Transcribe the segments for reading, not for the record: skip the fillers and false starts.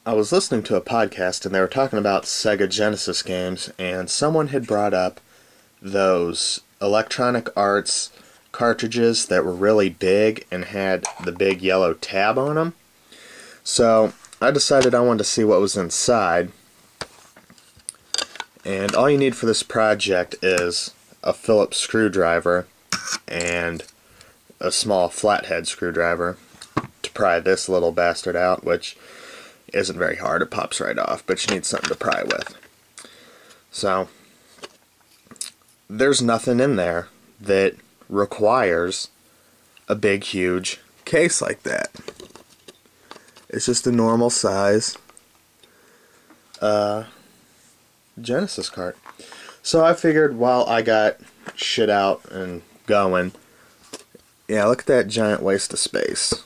I was listening to a podcast and they were talking about Sega Genesis games, and someone had brought up those Electronic Arts cartridges that were really big and had the big yellow tab on them. So I decided I wanted to see what was inside. And all you need for this project is a Phillips screwdriver and a small flathead screwdriver to pry this little bastard out, which isn't very hard. It pops right off, but you need something to pry with. So there's nothing in there that requires a big, huge case like that. It's just a normal size Genesis cart. So I figured while I got shit out and going, yeah, look at that giant waste of space.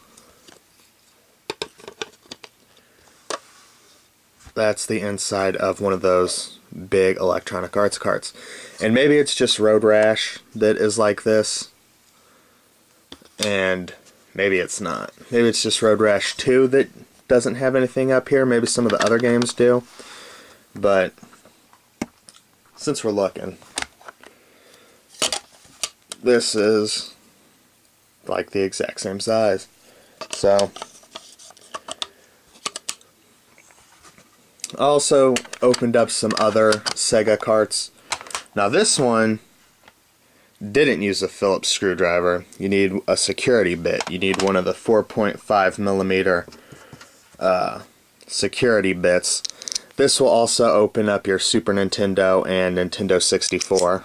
That's the inside of one of those big Electronic Arts carts. And maybe it's just Road Rash that is like this, and maybe it's not. Maybe it's just Road Rash 2 that doesn't have anything up here. Maybe some of the other games do. But since we're looking, this is like the exact same size. So I also opened up some other Sega carts. Now this one didn't use a Phillips screwdriver. You need a security bit. You need one of the 4.5 millimeter security bits. This will also open up your Super Nintendo and Nintendo 64.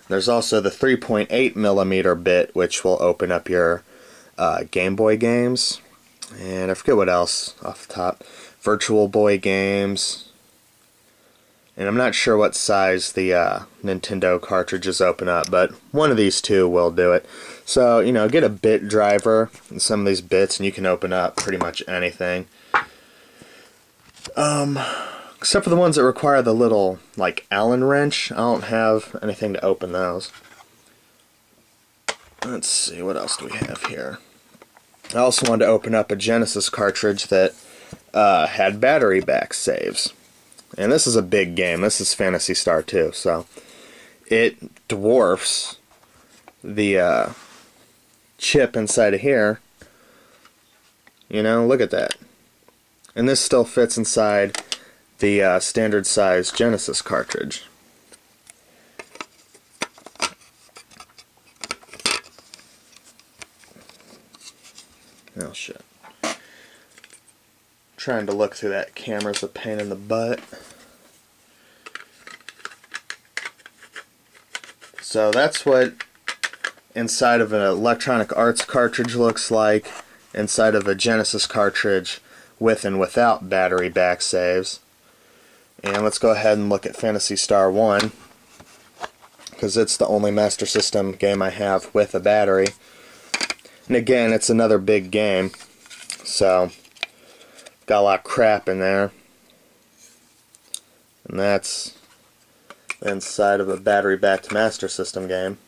There's also the 3.8 millimeter bit, which will open up your Game Boy games. And I forget what else off the top. Virtual Boy games. And I'm not sure what size the Nintendo cartridges open up, but one of these two will do it. So, you know, get a bit driver and some of these bits and you can open up pretty much anything. Except for the ones that require the little, like, Allen wrench. I don't have anything to open those. Let's see, what else do we have here? I also wanted to open up a Genesis cartridge that had battery back saves. And this is a big game. This is Phantasy Star 2, so it dwarfs the chip inside of here. You know, look at that. And this still fits inside the standard size Genesis cartridge. Oh shit. Trying to look through that camera's a pain in the butt. So that's what inside of an Electronic Arts cartridge looks like, inside of a Genesis cartridge with and without battery back saves. And let's go ahead and look at Phantasy Star 1, because it's the only Master System game I have with a battery. And again, it's another big game, so got a lot of crap in there. And that's the inside of a battery-backed Master System game.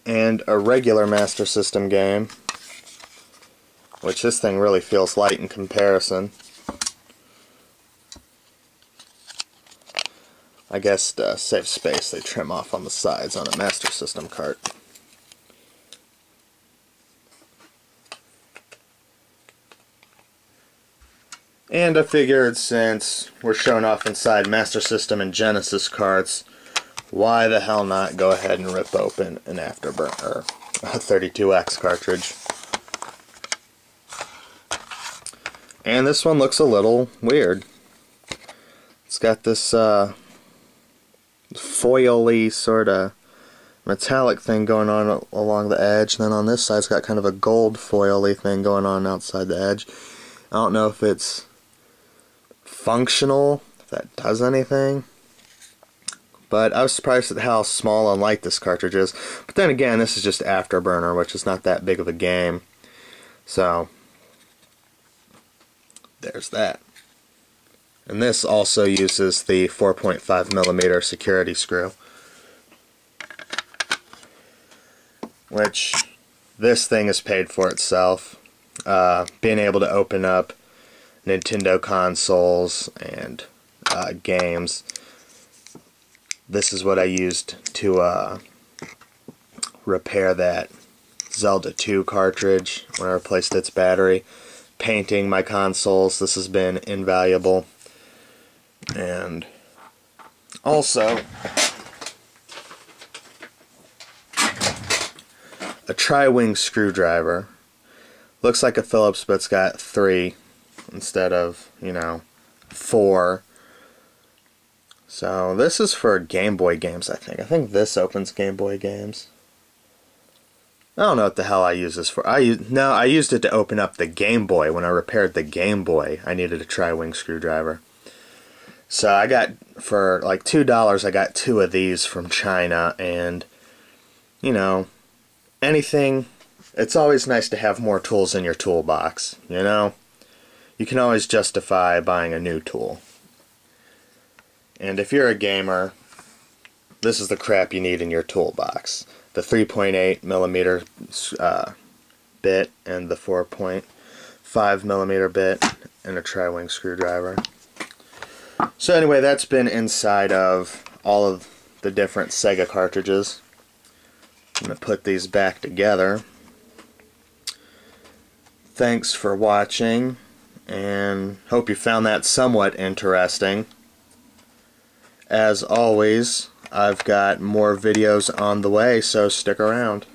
And a regular Master System game, which this thing really feels light in comparison. I guess to save space they trim off on the sides on a Master System cart. And I figured since we're showing off inside Master System and Genesis carts, why the hell not go ahead and rip open an Afterburner, a 32X cartridge. And this one looks a little weird. It's got this foil-y sort of metallic thing going on along the edge, and then on this side it's got kind of a gold foil-y thing going on outside the edge. I don't know if it's functional, if that does anything. But I was surprised at how small and light this cartridge is. But then again, this is just Afterburner, which is not that big of a game. So there's that. And this also uses the 4.5mm security screw. which this thing has paid for itself. Being able to open up Nintendo consoles and games. This is what I used to repair that Zelda 2 cartridge when I replaced its battery. Painting my consoles, this has been invaluable. And also a tri-wing screwdriver. Looks like a Phillips, but it's got 3 instead of, 4. So this is for Game Boy games, I think. I think this opens Game Boy games. I don't know what the hell I use this for. I used it to open up the Game Boy. When I repaired the Game Boy, I needed a tri-wing screwdriver. So I got, for like $2, I got 2 of these from China, and, anything, it's always nice to have more tools in your toolbox, You can always justify buying a new tool. And if you're a gamer, this is the crap you need in your toolbox. The 3.8mm bit and the 4.5mm bit and a tri-wing screwdriver. So anyway, that's been inside of all of the different Sega cartridges. I'm going to put these back together. Thanks for watching, and hope you found that somewhat interesting. As always, I've got more videos on the way, so stick around.